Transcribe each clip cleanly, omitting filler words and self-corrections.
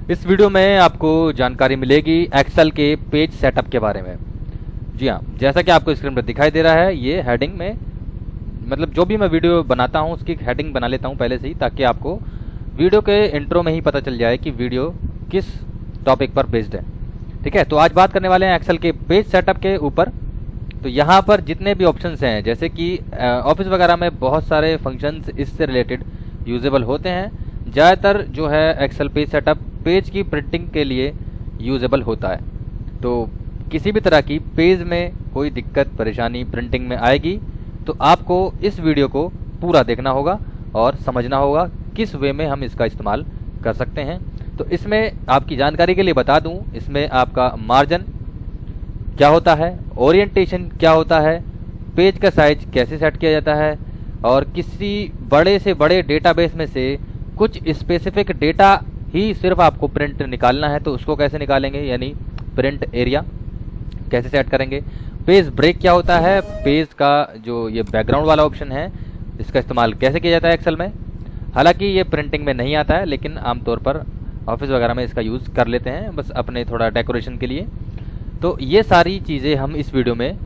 इस वीडियो में आपको जानकारी मिलेगी एक्सेल के पेज सेटअप के बारे में। जी हाँ, जैसा कि आपको स्क्रीन पर दिखाई दे रहा है, ये हेडिंग में मतलब जो भी मैं वीडियो बनाता हूँ उसकी हेडिंग बना लेता हूँ पहले से ही, ताकि आपको वीडियो के इंट्रो में ही पता चल जाए कि वीडियो किस टॉपिक पर बेस्ड है। ठीक है, तो आज बात करने वाले हैं एक्सेल के पेज सेटअप के ऊपर। तो यहाँ पर जितने भी ऑप्शंस हैं, जैसे कि ऑफिस वगैरह में बहुत सारे फंक्शंस इससे रिलेटेड यूजेबल होते हैं। ज़्यादातर जो है एक्सेल पेज सेटअप पेज की प्रिंटिंग के लिए यूजेबल होता है। तो किसी भी तरह की पेज में कोई दिक्कत परेशानी प्रिंटिंग में आएगी तो आपको इस वीडियो को पूरा देखना होगा और समझना होगा किस वे में हम इसका इस्तेमाल कर सकते हैं। तो इसमें आपकी जानकारी के लिए बता दूं, इसमें आपका मार्जिन क्या होता है, ओरिएंटेशन क्या होता है, पेज का साइज कैसे सेट किया जाता है, और किसी बड़े से बड़े डेटाबेस में से कुछ स्पेसिफिक डेटा ही सिर्फ आपको प्रिंट निकालना है तो उसको कैसे निकालेंगे, यानी प्रिंट एरिया कैसे सेट करेंगे। पेज ब्रेक क्या होता है, पेज का जो ये बैकग्राउंड वाला ऑप्शन है इसका इस्तेमाल कैसे किया जाता है एक्सेल में। हालांकि ये प्रिंटिंग में नहीं आता है, लेकिन आमतौर पर ऑफिस वगैरह में इसका यूज़ कर लेते हैं बस अपने थोड़ा डेकोरेशन के लिए। तो ये सारी चीज़ें हम इस वीडियो में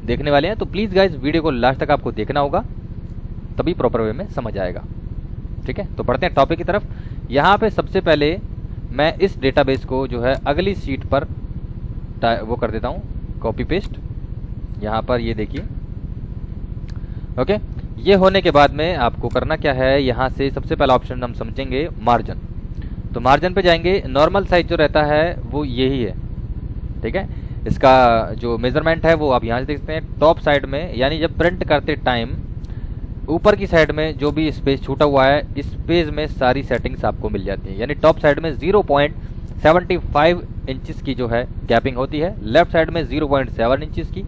देखने वाले हैं। तो प्लीज़ गाइज वीडियो को लास्ट तक आपको देखना होगा, तभी प्रॉपर वे में समझ आएगा। ठीक है, तो बढ़ते हैं टॉपिक की तरफ। यहाँ पे सबसे पहले मैं इस डेटाबेस को जो है अगली शीट पर वो कर देता हूँ, कॉपी पेस्ट। यहाँ पर ये देखिए, ओके। ये होने के बाद में आपको करना क्या है, यहाँ से सबसे पहला ऑप्शन हम समझेंगे मार्जिन। तो मार्जिन पे जाएंगे, नॉर्मल साइज जो रहता है वो यही है। ठीक है, इसका जो मेजरमेंट है वो आप यहाँ से देख सकते हैं टॉप साइड में, यानी जब प्रिंट करते टाइम ऊपर की साइड में जो भी स्पेस छूटा हुआ है इस पेज में सारी सेटिंग्स आपको मिल जाती है। यानी टॉप साइड में 0.75 इंचेस की जो है गैपिंग होती है, लेफ्ट साइड में 0.7 इंचेस की,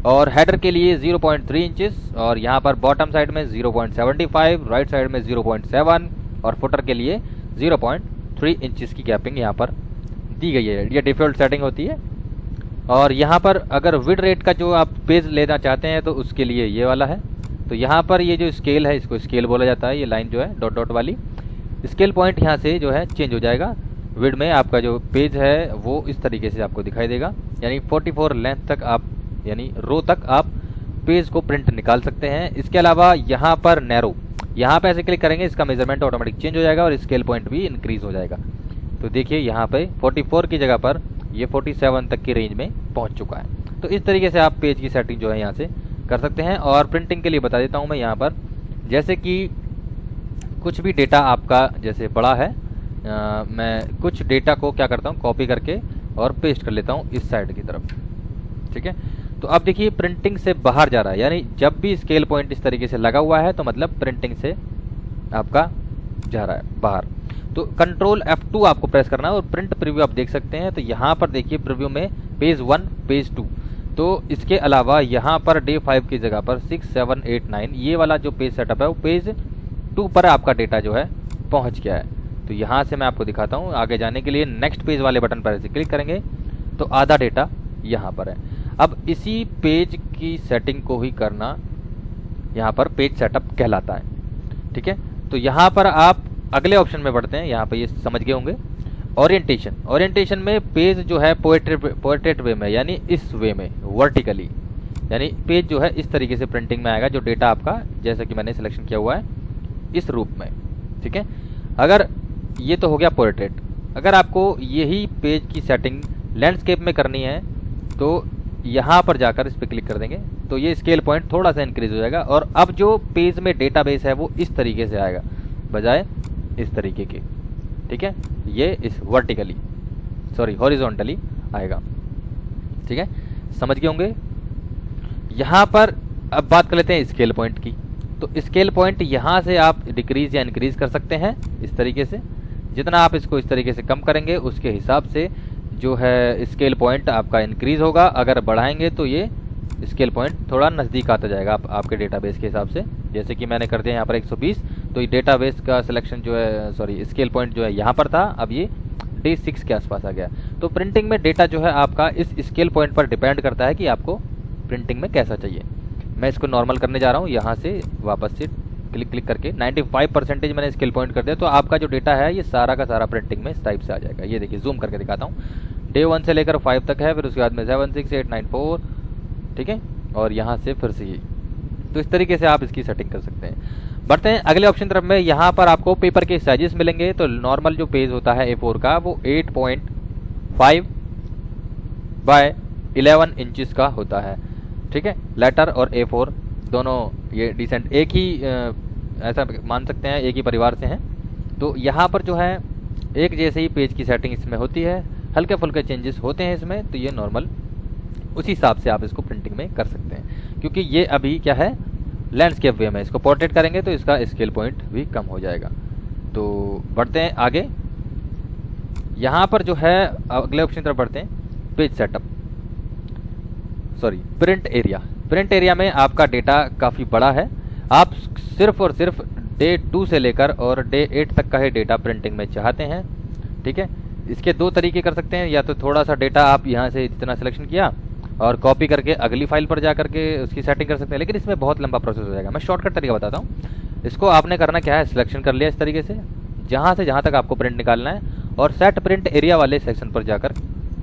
और हेडर के लिए 0.3 इंचेस, और यहाँ पर बॉटम साइड में 0.75, राइट साइड में 0.7 और फुटर के लिए 0.3 इंचेस की गैपिंग यहाँ पर दी गई है। ये डिफ़ॉल्ट सेटिंग होती है। और यहाँ पर अगर विड रेट का जो आप पेज लेना चाहते हैं तो उसके लिए ये वाला है। तो यहाँ पर ये जो स्केल है इसको स्केल बोला जाता है, ये लाइन जो है डॉट डॉट वाली स्केल पॉइंट यहाँ से जो है चेंज हो जाएगा। विड में आपका जो पेज है वो इस तरीके से आपको दिखाई देगा, यानी 44 लेंथ तक आप, यानी रो तक आप पेज को प्रिंट निकाल सकते हैं। इसके अलावा यहाँ पर नैरो, यहाँ पे ऐसे क्लिक करेंगे इसका मेजरमेंट ऑटोमेटिक चेंज हो जाएगा और स्केल पॉइंट भी इंक्रीज हो जाएगा। तो देखिए यहाँ पे 44 की जगह पर ये 47 तक की रेंज में पहुँच चुका है। तो इस तरीके से आप पेज की सेटिंग जो है यहाँ से कर सकते हैं। और प्रिंटिंग के लिए बता देता हूँ मैं यहाँ पर, जैसे कि कुछ भी डेटा आपका जैसे बड़ा है, मैं कुछ डेटा को क्या करता हूँ कॉपी करके और पेस्ट कर लेता हूँ इस साइड की तरफ। ठीक है, तो अब देखिए प्रिंटिंग से बाहर जा रहा है, यानी जब भी स्केल पॉइंट इस तरीके से लगा हुआ है तो मतलब प्रिंटिंग से आपका जा रहा है बाहर। तो कंट्रोल F2 आपको प्रेस करना है और प्रिंट प्रीव्यू आप देख सकते हैं। तो यहाँ पर देखिए प्रीव्यू में पेज 1 पेज 2, तो इसके अलावा यहाँ पर डे 5 की जगह पर 6 7 8 9 ये वाला जो पेज सेटअप है वो पेज 2 पर आपका डेटा जो है पहुँच गया है। तो यहाँ से मैं आपको दिखाता हूँ। आगे जाने के लिए नेक्स्ट पेज वाले बटन पर ऐसे क्लिक करेंगे तो आधा डेटा यहाँ पर है। अब इसी पेज की सेटिंग को ही करना यहाँ पर पेज सेटअप कहलाता है। ठीक है, तो यहाँ पर आप अगले ऑप्शन में बढ़ते हैं। यहाँ पे ये समझ गए होंगे, ओरिएंटेशन। ओरिएंटेशन में पेज जो है पोर्ट्रेट वे में, यानी इस वे में वर्टिकली, यानी पेज जो है इस तरीके से प्रिंटिंग में आएगा जो डेटा आपका जैसा कि मैंने सिलेक्शन किया हुआ है इस रूप में। ठीक है, अगर ये तो हो गया पोर्ट्रेट। अगर आपको यही पेज की सेटिंग लैंडस्केप में करनी है तो यहाँ पर जाकर इस पर क्लिक कर देंगे तो ये स्केल पॉइंट थोड़ा सा इंक्रीज हो जाएगा, और अब जो पेज में डेटाबेस है वो इस तरीके से आएगा बजाय इस तरीके के। ठीक है, ये इस वर्टिकली सॉरी हॉरिजॉन्टली आएगा। ठीक है, समझ गए होंगे। यहाँ पर अब बात कर लेते हैं स्केल पॉइंट की। तो स्केल पॉइंट यहाँ से आप डिक्रीज या इंक्रीज कर सकते हैं इस तरीके से। जितना आप इसको इस तरीके से कम करेंगे उसके हिसाब से जो है स्केल पॉइंट आपका इंक्रीज होगा। अगर बढ़ाएंगे तो ये स्केल पॉइंट थोड़ा नज़दीक आता जाएगा आपके डेटाबेस के हिसाब से। जैसे कि मैंने कर दिया यहाँ पर 120, तो ये डेटाबेस का सिलेक्शन जो है सॉरी स्केल पॉइंट जो है यहाँ पर था, अब ये डे 6 के आसपास आ गया। तो प्रिंटिंग में डेटा जो है आपका इस स्केल पॉइंट पर डिपेंड करता है कि आपको प्रिंटिंग में कैसा चाहिए। मैं इसको नॉर्मल करने जा रहा हूँ, यहाँ से वापस से क्लिक करके 95% मैंने स्केल पॉइंट कर दिया, तो आपका जो डेटा है ये सारा का सारा प्रिंटिंग में इस टाइप से आ जाएगा। ये देखिए जूम करके दिखाता हूँ, डे 1 से लेकर 5 तक है, फिर उसके बाद में 7 6 8 9 4, ठीक है, और यहाँ से फिर से ये। तो इस तरीके से आप इसकी सेटिंग कर सकते हैं। बढ़ते हैं अगले ऑप्शन तरफ में। यहाँ पर आपको पेपर के साइजेस मिलेंगे। तो नॉर्मल जो पेज होता है A4 का वो 8.5 बाय 11 इंचेस का होता है, ठीक है। लेटर और A4 दोनों ये डिसेंट एक ही ऐसा मान सकते हैं, एक ही परिवार से हैं। तो यहाँ पर जो है एक जैसे ही पेज की सेटिंग इसमें होती है, हल्के फुल्के चेंजेस होते हैं इसमें, तो ये नॉर्मल उसी हिसाब से आप इसको प्रिंटिंग में कर सकते हैं। क्योंकि ये अभी क्या है, लैंडस्केप वे में इसको पोर्ट्रेट करेंगे तो इसका स्केल पॉइंट भी कम हो जाएगा। तो बढ़ते हैं आगे। यहाँ पर जो है अगले ऑप्शन तरफ बढ़ते हैं, page setup, sorry print area. Print area में आपका डेटा काफ़ी बड़ा है। आप सिर्फ और सिर्फ डे 2 से लेकर और डे 8 तक का ही डेटा प्रिंटिंग में चाहते हैं, ठीक है। इसके दो तरीके कर सकते हैं, या तो थोड़ा सा डेटा आप यहाँ से इतना सिलेक्शन किया और कॉपी करके अगली फाइल पर जा करके उसकी सेटिंग कर सकते हैं, लेकिन इसमें बहुत लंबा प्रोसेस हो जाएगा। मैं शॉर्टकट तरीका बताता हूँ। इसको आपने करना क्या है, सिलेक्शन कर लिया इस तरीके से, जहाँ से जहाँ तक आपको प्रिंट निकालना है, और सेट प्रिंट एरिया वाले सेक्शन पर जाकर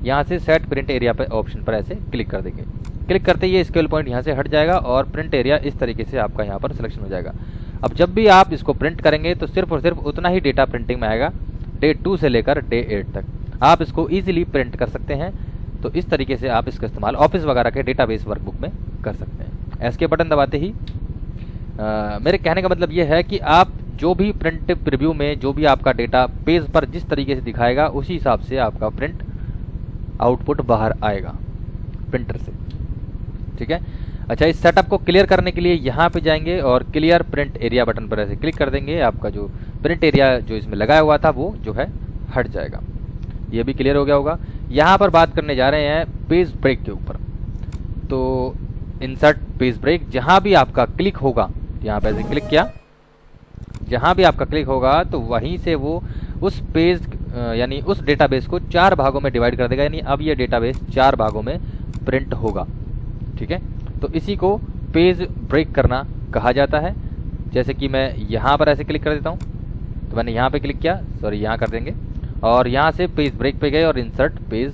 यहाँ से सेट प्रिंट एरिया पर ऑप्शन पर ऐसे क्लिक कर देंगे। क्लिक करते ही ये स्केल पॉइंट यहाँ से हट जाएगा और प्रिंट एरिया इस तरीके से आपका यहाँ पर सिलेक्शन हो जाएगा। अब जब भी आप इसको प्रिंट करेंगे तो सिर्फ और सिर्फ उतना ही डेटा प्रिंटिंग में आएगा, डे 2 से लेकर डे 8 तक आप इसको ईजिली प्रिंट कर सकते हैं। तो इस तरीके से आप इसका इस्तेमाल ऑफिस वगैरह के डेटाबेस वर्कबुक में कर सकते हैं। एस्केप बटन दबाते ही मेरे कहने का मतलब ये है कि आप जो भी प्रिंट प्रीव्यू में जो भी आपका डेटा पेज पर जिस तरीके से दिखाएगा, उसी हिसाब से आपका प्रिंट आउटपुट बाहर आएगा प्रिंटर से, ठीक है। अच्छा, इस सेटअप को क्लियर करने के लिए यहाँ पे जाएंगे और क्लियर प्रिंट एरिया बटन पर ऐसे क्लिक कर देंगे। आपका जो प्रिंट एरिया जो इसमें लगाया हुआ था वो जो है हट जाएगा। ये भी क्लियर हो गया होगा। यहाँ पर बात करने जा रहे हैं पेज ब्रेक के ऊपर। तो इंसर्ट पेज ब्रेक, जहाँ भी आपका क्लिक होगा, यहाँ पे ऐसे क्लिक किया, जहाँ भी आपका क्लिक होगा तो वहीं से वो उस पेज यानी उस डेटाबेस को 4 भागों में डिवाइड कर देगा। यानी अब ये डेटाबेस 4 भागों में प्रिंट होगा, ठीक है। तो इसी को पेज ब्रेक करना कहा जाता है। जैसे कि मैं यहाँ पर ऐसे क्लिक कर देता हूँ, तो मैंने यहाँ पे क्लिक किया, सॉरी यहाँ कर देंगे, और यहाँ से पेज ब्रेक पे गए और इंसर्ट पेज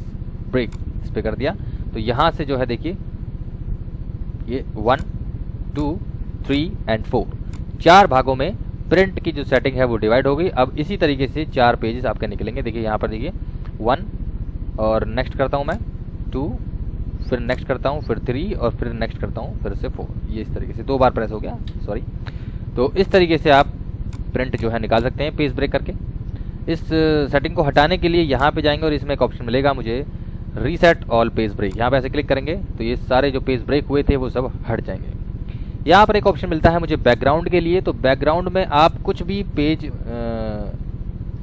ब्रेक इस पे कर दिया। तो यहाँ से जो है देखिए ये 1 2 3 एंड 4 4 भागों में प्रिंट की जो सेटिंग है वो डिवाइड हो गई। अब इसी तरीके से 4 पेजेस आपके निकलेंगे। देखिए यहाँ पर देखिए 1 और नेक्स्ट करता हूँ मैं 2, फिर नेक्स्ट करता हूँ, फिर 3 और फिर नेक्स्ट करता हूँ, फिर से 4। ये इस तरीके से 2 बार प्रेस हो गया, सॉरी। तो इस तरीके से आप प्रिंट जो है निकाल सकते हैं पेज ब्रेक करके। इस सेटिंग को हटाने के लिए यहाँ पे जाएंगे और इसमें एक ऑप्शन मिलेगा मुझे, रीसेट ऑल पेज ब्रेक। यहाँ पे ऐसे क्लिक करेंगे तो ये सारे जो पेज ब्रेक हुए थे वो सब हट जाएंगे। यहाँ पर एक ऑप्शन मिलता है मुझे बैकग्राउंड के लिए। तो बैकग्राउंड में आप कुछ भी पेज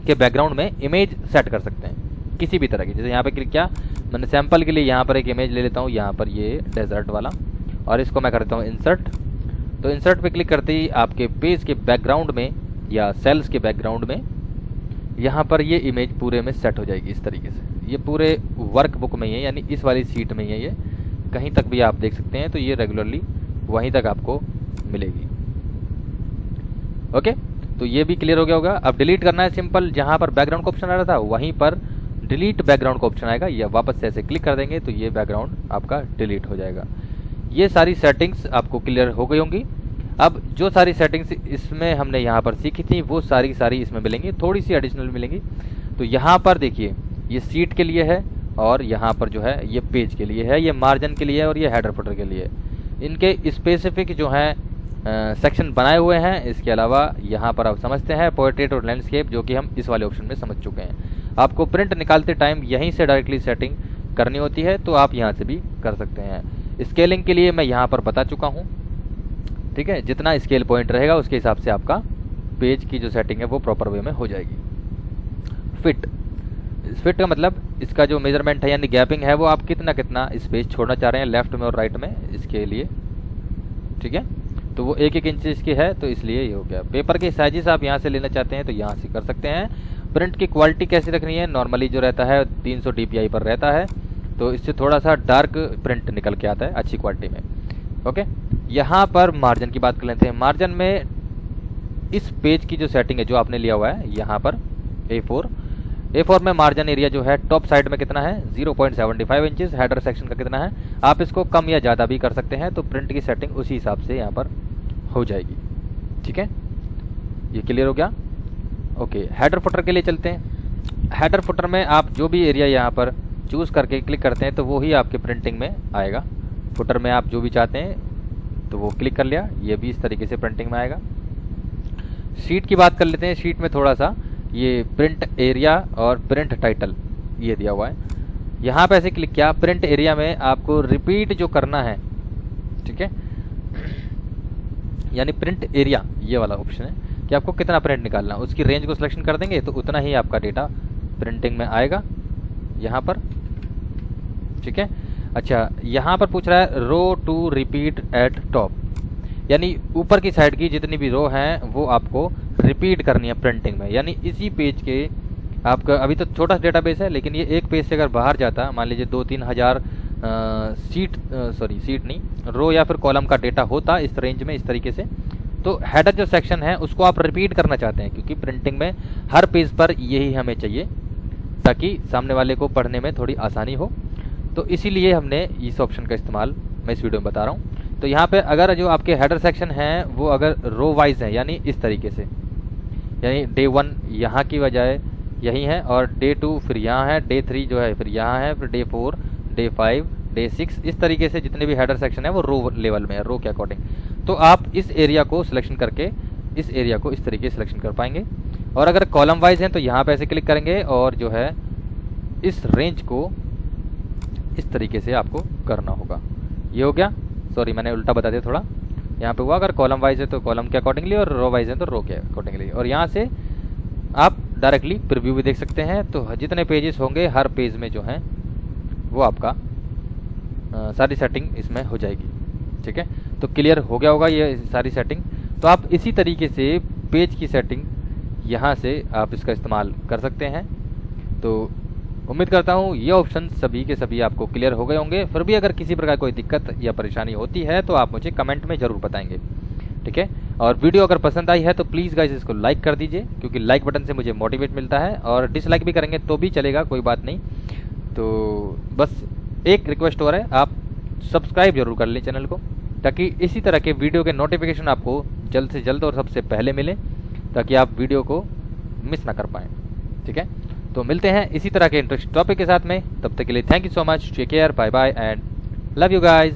के बैकग्राउंड में इमेज सेट कर सकते हैं किसी भी तरह की। जैसे यहाँ पे क्लिक किया, मैंने सैंपल के लिए यहाँ पर एक इमेज ले लेता हूँ, यहाँ पर ये डेजर्ट वाला, और इसको मैं करता हूँ इंसर्ट। तो इंसर्ट पे क्लिक करते ही आपके पेज के बैकग्राउंड में या सेल्स के बैकग्राउंड में यहाँ पर ये इमेज पूरे में सेट हो जाएगी इस तरीके से। ये पूरे वर्कबुक में ही है, यानी इस वाली सीट में ही है, ये कहीं तक भी आप देख सकते हैं। तो ये रेगुलरली वहीं तक आपको मिलेगी। ओके, तो ये भी क्लियर हो गया होगा। अब डिलीट करना है सिंपल, जहाँ पर बैकग्राउंड का ऑप्शन आ रहा था वहीं पर डिलीट बैकग्राउंड का ऑप्शन आएगा, या वापस से ऐसे क्लिक कर देंगे तो ये बैकग्राउंड आपका डिलीट हो जाएगा। ये सारी सेटिंग्स आपको क्लियर हो गई होंगी। अब जो सारी सेटिंग्स इसमें हमने यहाँ पर सीखी थी वो सारी इसमें मिलेंगी, थोड़ी सी एडिशनल मिलेंगी। तो यहाँ पर देखिए ये सीट के लिए है, और यहाँ पर जो है ये पेज के लिए है, ये मार्जिन के लिए है, और ये हेडर फुटर के लिए। इनके स्पेसिफिक जो हैं सेक्शन बनाए हुए हैं। इसके अलावा यहाँ पर आप समझते हैं पोर्ट्रेट और लैंडस्केप, जो कि हम इस वाले ऑप्शन में समझ चुके हैं। आपको प्रिंट निकालते टाइम यहीं से डायरेक्टली सेटिंग करनी होती है, तो आप यहाँ से भी कर सकते हैं। स्केलिंग के लिए मैं यहाँ पर बता चुका हूँ, ठीक है। जितना स्केल पॉइंट रहेगा उसके हिसाब से आपका पेज की जो सेटिंग है वो प्रॉपर वे में हो जाएगी। फिट का मतलब इसका जो मेजरमेंट है यानी गैपिंग है वो आप कितना स्पेस छोड़ना चाह रहे हैं लेफ्ट में और राइट में, इसके लिए, ठीक है। तो वो 1-1 इंच इसकी है, तो इसलिए ये हो गया। पेपर के साइजेस आप यहाँ से लेना चाहते हैं तो यहाँ से कर सकते हैं। प्रिंट की क्वालिटी कैसी रखनी है, नॉर्मली जो रहता है 300 dpi पर रहता है, तो इससे थोड़ा सा डार्क प्रिंट निकल के आता है अच्छी क्वालिटी में। ओके, यहाँ पर मार्जिन की बात कर लेते हैं। मार्जिन में इस पेज की जो सेटिंग है जो आपने लिया हुआ है यहाँ पर A4 में मार्जिन एरिया जो है टॉप साइड में कितना है 0.75 इंचेस, हेडर सेक्शन का कितना है, आप इसको कम या ज़्यादा भी कर सकते हैं। तो प्रिंट की सेटिंग उसी हिसाब से यहाँ पर हो जाएगी। ठीक है, ये क्लियर हो गया। ओके, हेडर फुटर के लिए चलते हैं। हेडर फुटर में आप जो भी एरिया यहाँ पर चूज़ करके क्लिक करते हैं तो वो ही आपके प्रिंटिंग में आएगा। फुटर में आप जो भी चाहते हैं तो वो क्लिक कर लिया, ये भी इस तरीके से प्रिंटिंग में आएगा। शीट की बात कर लेते हैं। शीट में थोड़ा सा ये प्रिंट एरिया और प्रिंट टाइटल ये दिया हुआ है। यहाँ पे ऐसे क्लिक किया, प्रिंट एरिया में आपको रिपीट जो करना है, ठीक है, यानी प्रिंट एरिया ये वाला ऑप्शन है कि आपको कितना प्रिंट निकालना है, उसकी रेंज को सिलेक्शन कर देंगे तो उतना ही आपका डेटा प्रिंटिंग में आएगा यहाँ पर। ठीक है, अच्छा यहाँ पर पूछ रहा है रो टू रिपीट एट टॉप, यानी ऊपर की साइड की जितनी भी रो हैं वो आपको रिपीट करनी है प्रिंटिंग में। यानी इसी पेज के आपका अभी तो छोटा डेटाबेस है, लेकिन ये एक पेज से अगर बाहर जाता, मान लीजिए 2-3 हज़ार सीट नहीं, रो या फिर कॉलम का डेटा होता इस रेंज में, इस तरीके से, तो हेडर जो सेक्शन है उसको आप रिपीट करना चाहते हैं, क्योंकि प्रिंटिंग में हर पेज पर यही हमें चाहिए ताकि सामने वाले को पढ़ने में थोड़ी आसानी हो। तो इसीलिए हमने इस ऑप्शन का इस्तेमाल मैं इस वीडियो में बता रहा हूँ। तो यहाँ पे अगर जो आपके हेडर सेक्शन हैं वो अगर रो वाइज हैं, यानी इस तरीके से, यानी डे 1 यहाँ की बजाय यही है, और डे 2 फिर यहाँ है, डे 3 जो है फिर यहाँ है, फिर डे 4, डे 5, डे 6, इस तरीके से जितने भी हेडर सेक्शन है वो रो लेवल में है, रो के अकॉर्डिंग। तो आप इस एरिया को सिलेक्शन करके इस एरिया को इस तरीके से सिलेक्शन कर पाएंगे। और अगर कॉलम वाइज हैं तो यहाँ पे ऐसे क्लिक करेंगे और जो है इस रेंज को इस तरीके से आपको करना होगा। ये हो गया, सॉरी मैंने उल्टा बता दिया थोड़ा, यहाँ पे हुआ अगर कॉलम वाइज है तो कॉलम के अकॉर्डिंगली और रो वाइज है तो रो के अकॉर्डिंगली। और यहाँ से आप डायरेक्टली प्रीव्यू भी देख सकते हैं। तो जितने पेजेस होंगे हर पेज में जो है वो आपका सारी सेटिंग इसमें हो जाएगी। ठीक है, तो क्लियर हो गया होगा ये सारी सेटिंग। तो आप इसी तरीके से पेज की सेटिंग यहाँ से आप इसका इस्तेमाल कर सकते हैं। तो उम्मीद करता हूँ ये ऑप्शन सभी के सभी आपको क्लियर हो गए होंगे। फिर भी अगर किसी प्रकार कोई दिक्कत या परेशानी होती है तो आप मुझे कमेंट में ज़रूर बताएंगे। ठीक है, और वीडियो अगर पसंद आई है तो प्लीज़ गाइस इसको लाइक कर दीजिए, क्योंकि लाइक बटन से मुझे मोटिवेट मिलता है, और डिसलाइक भी करेंगे तो भी चलेगा, कोई बात नहीं। तो बस एक रिक्वेस्ट और है, आप सब्सक्राइब जरूर कर लें चैनल को, ताकि इसी तरह के वीडियो के नोटिफिकेशन आपको जल्द से जल्द और सबसे पहले मिले, ताकि आप वीडियो को मिस ना कर पाएँ। ठीक है, तो मिलते हैं इसी तरह के इंटरेस्टिंग टॉपिक के साथ में। तब तक के लिए thank you so much, take care, bye bye and love you guys.